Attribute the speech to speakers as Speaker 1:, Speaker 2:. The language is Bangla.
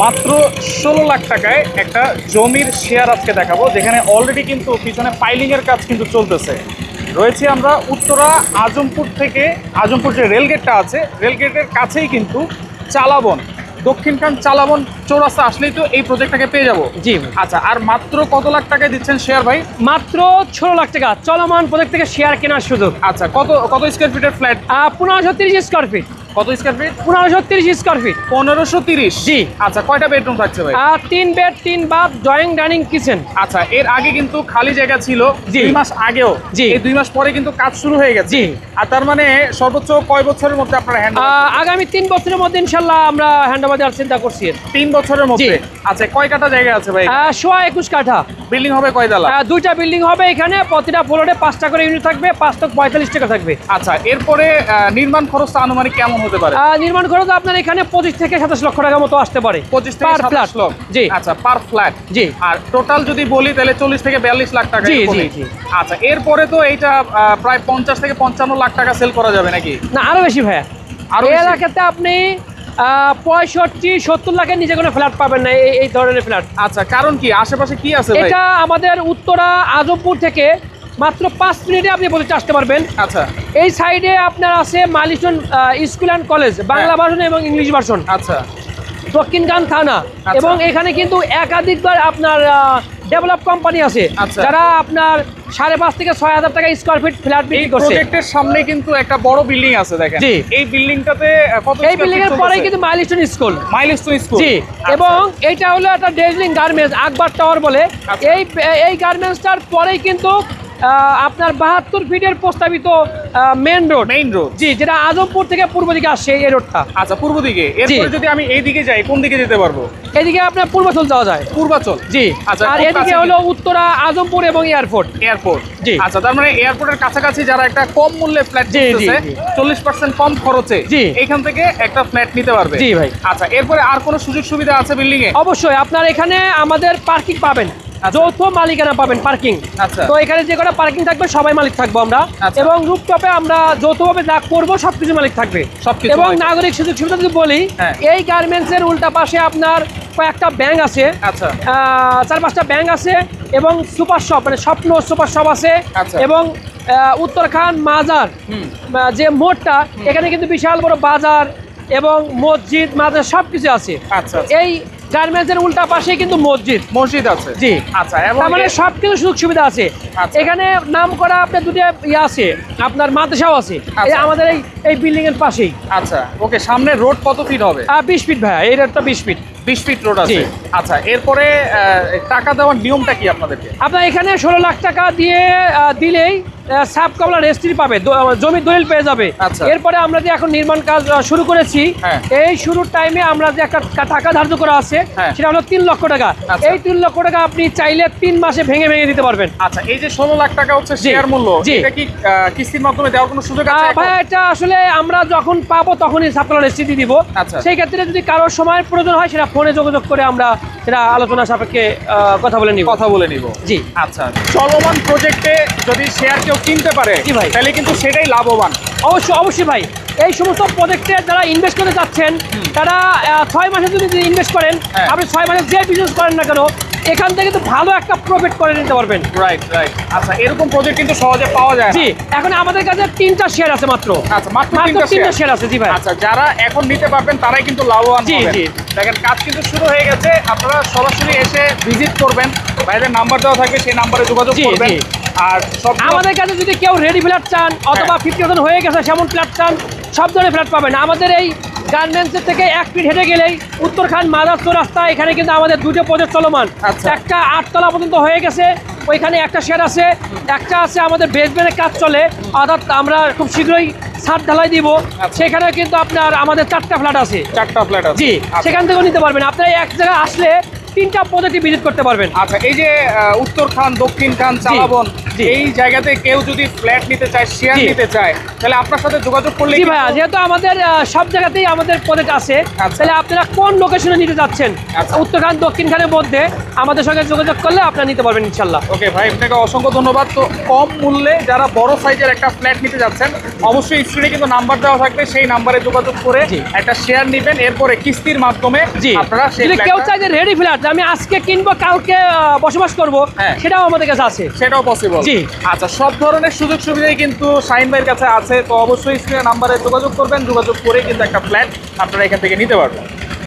Speaker 1: মাত্র 16 লাখ টাকায় একটা জমির শেয়ার আজকে দেখাবো, যেখানে অলরেডি কিন্তু পিছনে পাইলিংয়ের কাজ কিন্তু চলতেছে। রয়েছি আমরা উত্তরা আজমপুর থেকে। আজমপুর যে রেলগেটটা আছে, রেলগেটের কাছেই কিন্তু চালাবন, দক্ষিণখান চালাবন চৌরাস্তা আসলেই তো এই প্রজেক্টটাকে পেয়ে যাবো।
Speaker 2: জি
Speaker 1: আচ্ছা, আর মাত্র কত লাখ টাকায় দিচ্ছেন শেয়ার ভাই?
Speaker 2: মাত্র 16 লাখ টাকা চলমান প্রজেক্ট থেকে শেয়ার কেনার সুযোগ।
Speaker 1: আচ্ছা, কত কত স্কোয়ার ফিটের ফ্ল্যাট?
Speaker 2: 1530 square feet.
Speaker 1: কত স্কোয়ার ফিট?
Speaker 2: 1530 square feet.
Speaker 1: 1530।
Speaker 2: জি।
Speaker 1: আচ্ছা, কয়টা বেডরুম থাকছে ভাই?
Speaker 2: 3 bed 3 bath, drawing dining kitchen.
Speaker 1: আচ্ছা, এর আগে কিন্তু খালি জায়গা ছিল।
Speaker 2: জি।
Speaker 1: 2 মাস আগেও।
Speaker 2: জি।
Speaker 1: এই 2 মাস পরে কিন্তু কাজ শুরু হয়ে গেছে।
Speaker 2: জি।
Speaker 1: আর তার মানে সর্বোচ্চ কয় বছরের মধ্যে আপনারা হ্যান্ড?
Speaker 2: আগামী 3 বছরের মধ্যে ইনশাল্লাহ আমরা হ্যান্ড ওভার দেওয়ার চিন্তা করছি।
Speaker 1: 3 বছরের মধ্যে।
Speaker 2: জি।
Speaker 1: আচ্ছা, কয় কাঠা জায়গা আছে ভাই?
Speaker 2: 21 কাঠা।
Speaker 1: বিল্ডিং হবে কয় তলা?
Speaker 2: 2টা বিল্ডিং হবে এখানে, প্রতিটা ফ্লোরে 5টা করে ইউনিট থাকবে, 545 টাকা থাকবে।
Speaker 1: আচ্ছা, এরপরে নির্মাণ খরচটা আনুমানিক কেমন হতে পারে?
Speaker 2: নির্মাণ খরচ আপনার এখানে 25 থেকে 27 লক্ষ টাকা মতো আসতে পারে।
Speaker 1: 25 থেকে
Speaker 2: পার
Speaker 1: 27
Speaker 2: ফ্ল্যাট।
Speaker 1: লাখ।
Speaker 2: জি।
Speaker 1: আচ্ছা, পার ফ্ল্যাট।
Speaker 2: জি।
Speaker 1: আর টোটাল যদি বলি তাহলে 40 থেকে 42 লাখ টাকা।
Speaker 2: জি,
Speaker 1: এরকমই।
Speaker 2: জি, জি।
Speaker 1: আচ্ছা, এরপরে তো এইটা প্রায় 50 থেকে 55 লাখ টাকা সেল করা যাবে নাকি?
Speaker 2: না, আরো বেশি ভাইয়া।
Speaker 1: আরো
Speaker 2: এই
Speaker 1: বেশি?
Speaker 2: এলাকাতে আপনি 65-70 লাখের নিচে কোনো ফ্ল্যাট পাবেন না, এই ধরনের ফ্ল্যাট।
Speaker 1: আচ্ছা, কারণ কি আশেপাশে কি আছে ভাই?
Speaker 2: এটা আমাদের উত্তরা আজমপুর থেকে মাত্র 5 মিনিটে আপনি বলতে আসতে পারবেন।
Speaker 1: আচ্ছা।
Speaker 2: এই সাইডে আপনার আছে মালিশন school and college, Bangla version এবং ইংলিশ ভার্সন,
Speaker 1: আচ্ছা।
Speaker 2: দক্ষিণখান থানা।
Speaker 1: আচ্ছা।
Speaker 2: এবং এখানে কিন্তু একাধিকবার আপনার ডেভেলপ কোম্পানি আছে,
Speaker 1: আচ্ছা।
Speaker 2: যারা আপনার 5.5 থেকে 6,000 টাকা স্কোয়ার ফিট ফ্ল্যাট
Speaker 1: এই
Speaker 2: বিক্রি করছে।
Speaker 1: প্রজেক্টের সামনে কিন্তু একটা বড় বিল্ডিং আছে দেখেন।
Speaker 2: জি।
Speaker 1: এই বিল্ডিংটাতে কত
Speaker 2: এই বিল্ডিং এর পরেই কিন্তু মাইলস্টোন স্কুল।
Speaker 1: Milestone school.
Speaker 2: জি। এবং এটা হলো একটা ডেজলিং গার্মেন্টস, আকবর টাওয়ার বলে।
Speaker 1: আচ্ছা।
Speaker 2: এই গার্মেন্টসটার পরেই কিন্তু আপনার 72 ফিটের প্রস্তাবিত মেইন রোড।
Speaker 1: Main road.
Speaker 2: জি, যেটা আজমপুর থেকে পূর্ব দিকে আসছে এই রোডটা।
Speaker 1: আচ্ছা, পূর্ব দিকে। এরপরে যদি আমি এই দিকে যাই, কোন দিকে যেতে পারবো?
Speaker 2: এদিকে আপনার পূর্বাচল যাওয়া যায়।
Speaker 1: পূর্বাচল।
Speaker 2: জি।
Speaker 1: আচ্ছা,
Speaker 2: আর
Speaker 1: খুব
Speaker 2: এদিকে
Speaker 1: কাছে
Speaker 2: হলো উত্তরা আজমপুর এবং এয়ারপোর্ট।
Speaker 1: এয়ারপোর্ট।
Speaker 2: জি।
Speaker 1: আচ্ছা, তার মানে এয়ারপোর্টের কাছাকাছি যারা একটা কম মূল্যে ফ্ল্যাট
Speaker 2: জি, জি,
Speaker 1: কিনতেছে,
Speaker 2: জি।
Speaker 1: 40% কম খরচে
Speaker 2: জি।
Speaker 1: এখান থেকে একটা ফ্ল্যাট নিতে পারবে।
Speaker 2: জি ভাই।
Speaker 1: আচ্ছা, এরপরে আর কোনো সুযোগ সুবিধা আছে বিল্ডিং এ?
Speaker 2: অবশ্যই আপনার এখানে আমাদের পার্কিং পাবেন, যৌথ মালিকানা পাবেন পার্কিং।
Speaker 1: আচ্ছা।
Speaker 2: তো এখানে যে কটা পার্কিং থাকবে সবাই মালিক থাকবো আমরা।
Speaker 1: আচ্ছা।
Speaker 2: এবং রুফটপে আমরা যৌথভাবে যা করবো সবকিছু মালিক থাকবে।
Speaker 1: সবকিছু
Speaker 2: এবং
Speaker 1: মালিক।
Speaker 2: নাগরিক সুযোগ সুবিধা যদি বলি,
Speaker 1: হ্যাঁ।
Speaker 2: এই গার্মেন্টস এর উল্টা পাশে আপনার কয়েকটা ব্যাংক আছে।
Speaker 1: আচ্ছা।
Speaker 2: 4-5টা ব্যাংক আছে এবং সুপার শপ, মানে স্বপ্ন সুপার শপ আছে।
Speaker 1: আচ্ছা।
Speaker 2: এবং উত্তরখান মাজার যে মোড়টা, এখানে কিন্তু বিশাল বড় বাজার এবং মসজিদ মাজার সবকিছু আছে।
Speaker 1: আচ্ছা।
Speaker 2: এই গার্মেন্টস এর উল্টা পাশে কিন্তু মসজিদ
Speaker 1: আছে।
Speaker 2: জি।
Speaker 1: আচ্ছা, এবং
Speaker 2: তার মানে সব কিছু সুযোগ সুবিধা আছে।
Speaker 1: আচ্ছা।
Speaker 2: এখানে নাম করা আপনার দুটো ইয়ে আছে, আপনার মাদ্রাসাও আছে। এই
Speaker 1: আচ্ছা।
Speaker 2: আমাদের এই বিল্ডিং এর পাশেই।
Speaker 1: আচ্ছা, ওকে। সামনে রোড কত ফিট হবে?
Speaker 2: 20 ফিট ভাইয়া, এই রোডটা 20 ফিট।
Speaker 1: 20 ফিট রোড আছে।
Speaker 2: জি।
Speaker 1: আচ্ছা, এরপরে টাকা দেওয়ার নিয়মটা কি আপনাদেরকে?
Speaker 2: আপনার এখানে 16 লাখ টাকা দিয়ে দিলেই সাব কমলা রেজিস্ট্রি পাবে, জমির দলিল পেয়ে যাবে।
Speaker 1: আচ্ছা।
Speaker 2: এরপরে আমরা যে এখন নির্মাণ কাজ শুরু করেছি,
Speaker 1: হ্যাঁ।
Speaker 2: এই শুরুর টাইমে আমরা যে একটা টাকা ধার্য করা আছে,
Speaker 1: হ্যাঁ।
Speaker 2: সেটা হলো 3 লক্ষ টাকা।
Speaker 1: আচ্ছা।
Speaker 2: এই 3 লক্ষ টাকা আপনি চাইলে 3 মাসে ভেঙে ভেঙে দিতে পারবেন।
Speaker 1: আচ্ছা, এই যে 16 লাখ টাকা হচ্ছে
Speaker 2: জি।
Speaker 1: শেয়ার মূল্য,
Speaker 2: জি।
Speaker 1: এটা কি কিস্তির মাধ্যমে দেওয়ার কোনো সুযোগ আছে?
Speaker 2: ভাই, এটা আসলে আমরা যখন পাবো তখনই সাব কমলা রেজিস্ট্রি দিব।
Speaker 1: আচ্ছা।
Speaker 2: সেই ক্ষেত্রে যদি কারোর সময়ের প্রয়োজন হয়, সেটা ফোনে যোগাযোগ করে আমরা সেটা আলোচনা সাপেক্ষে কথা বলে নিব।
Speaker 1: কথা বলে নিব।
Speaker 2: জি।
Speaker 1: আচ্ছা, চলমান প্রজেক্টে যদি শেয়ার কেউ কিনতে পারে,
Speaker 2: জি ভাই।
Speaker 1: তাহলে কিন্তু সেটাই লাভবান।
Speaker 2: অবশ্যই ভাই। এই সমস্ত প্রজেক্টে যারা ইনভেস্ট করতে যাচ্ছেন, তারা 6 মাসে যদি ইনভেস্ট করেন,
Speaker 1: হ্যাঁ।
Speaker 2: আপনি 6 মাসে যে বিজনেস করেন না কেন, এখান থেকে কিন্তু ভালো একটা প্রফিট করে নিতে পারবেন।
Speaker 1: রাইট। আচ্ছা, এরকম প্রজেক্ট কিন্তু সহজে পাওয়া যায় না।
Speaker 2: জি। এখন আমাদের কাছে 3টা শেয়ার আছে মাত্র।
Speaker 1: আচ্ছা, মাত্র
Speaker 2: 3টা
Speaker 1: শেয়ার।
Speaker 2: শেয়ার আছে। জি ভাই।
Speaker 1: আচ্ছা, যারা এখন নিতে পারবেন তারাই কিন্তু লাভবান
Speaker 2: জি,
Speaker 1: হবেন।
Speaker 2: জি।
Speaker 1: দেখেন, কাজ কিন্তু শুরু হয়ে গেছে। আপনারা সরাসরি এসে ভিজিট করবেন, ভাইদের নাম্বার দেওয়া থাকবে, সেই নাম্বারে যোগাযোগ
Speaker 2: জি,
Speaker 1: করবেন।
Speaker 2: জি।
Speaker 1: আর সব
Speaker 2: আমাদের কাছে যদি কেউ রেডি ফ্ল্যাট চান অথবা 50% হয়ে গেছে সেমন ফ্ল্যাট চান, সব ধরনের ফ্ল্যাট পাবেন। আমাদের এই গার্মেন্টসের থেকে 1 ফিট হেঁটে গেলেই উত্তরখান মাদার রাস্তা, এখানে কিন্তু আমাদের 2টো প্রজেক্ট চলমান।
Speaker 1: আচ্ছা।
Speaker 2: একটা 8 তলা পর্যন্ত হয়ে গেছে, ওইখানে একটা শেড আছে। একটা আছে আমাদের বেসমেন্টের কাজ চলে, অর্থাৎ আমরা খুব শীঘ্রই ছাদ ঢালাই দিব।
Speaker 1: আচ্ছা।
Speaker 2: সেখানে কিন্তু আপনার আমাদের 4টা ফ্ল্যাট আছে।
Speaker 1: 4টা ফ্ল্যাট আছে।
Speaker 2: জি।
Speaker 1: আচ্ছা।
Speaker 2: সেখান থেকেও নিতে পারবেন। আপনারা এক জায়গায় আসলে 3টা প্রজেক্টই ভিজিট করতে পারবেন।
Speaker 1: আচ্ছা, এই যে উত্তর খান, দক্ষিণ খান, চালাবন,
Speaker 2: জি।
Speaker 1: এই জায়গাতে কেউ যদি ফ্ল্যাট নিতে চায়, শেয়ার
Speaker 2: জি।
Speaker 1: নিতে চায়, তাহলে আপনার সাথে যোগাযোগ করলে
Speaker 2: জি ভাইয়া, যেহেতু আমাদের সব জায়গাতেই আমাদের প্রজেক্ট আছে,
Speaker 1: আচ্ছা।
Speaker 2: তাহলে আপনারা কোন লোকেশনে নিতে যাচ্ছেন,
Speaker 1: আচ্ছা।
Speaker 2: উত্তরখান দক্ষিণ খানের মধ্যে আমাদের সঙ্গে যোগাযোগ করলে আপনারা নিতে পারবেন ইনশাল্লাহ।
Speaker 1: ওকে ভাই, আপনাকে অসংখ্য ধন্যবাদ। তো কম মূল্যে যারা বড় সাইজের একটা ফ্ল্যাট নিতে যাচ্ছেন, অবশ্যই স্ক্রিনে কিন্তু নাম্বার দেওয়া থাকবে, সেই নাম্বারে যোগাযোগ করে
Speaker 2: জি।
Speaker 1: একটা শেয়ার নেবেন, এরপরে কিস্তির মাধ্যমে
Speaker 2: জি,
Speaker 1: আপনারা সেই
Speaker 2: যদি কেউ
Speaker 1: ফ্ল্যাটটা-
Speaker 2: চায় যে রেডি ফ্ল্যাট আমি আজকে কিনবো কালকে বসবাস করব,
Speaker 1: হ্যাঁ।
Speaker 2: সেটাও আমাদের কাছে আছে।
Speaker 1: সেটাও পসিবল।
Speaker 2: জি।
Speaker 1: আচ্ছা, সব ধরনের সুযোগ সুবিধাই কিন্তু শাহিন ভাইয়ের কাছে আছে। তো অবশ্যই স্ক্রিনে নাম্বারে যোগাযোগ করবেন, যোগাযোগ করে কিন্তু একটা ফ্ল্যাট আপনারা এখান থেকে নিতে পারবেন।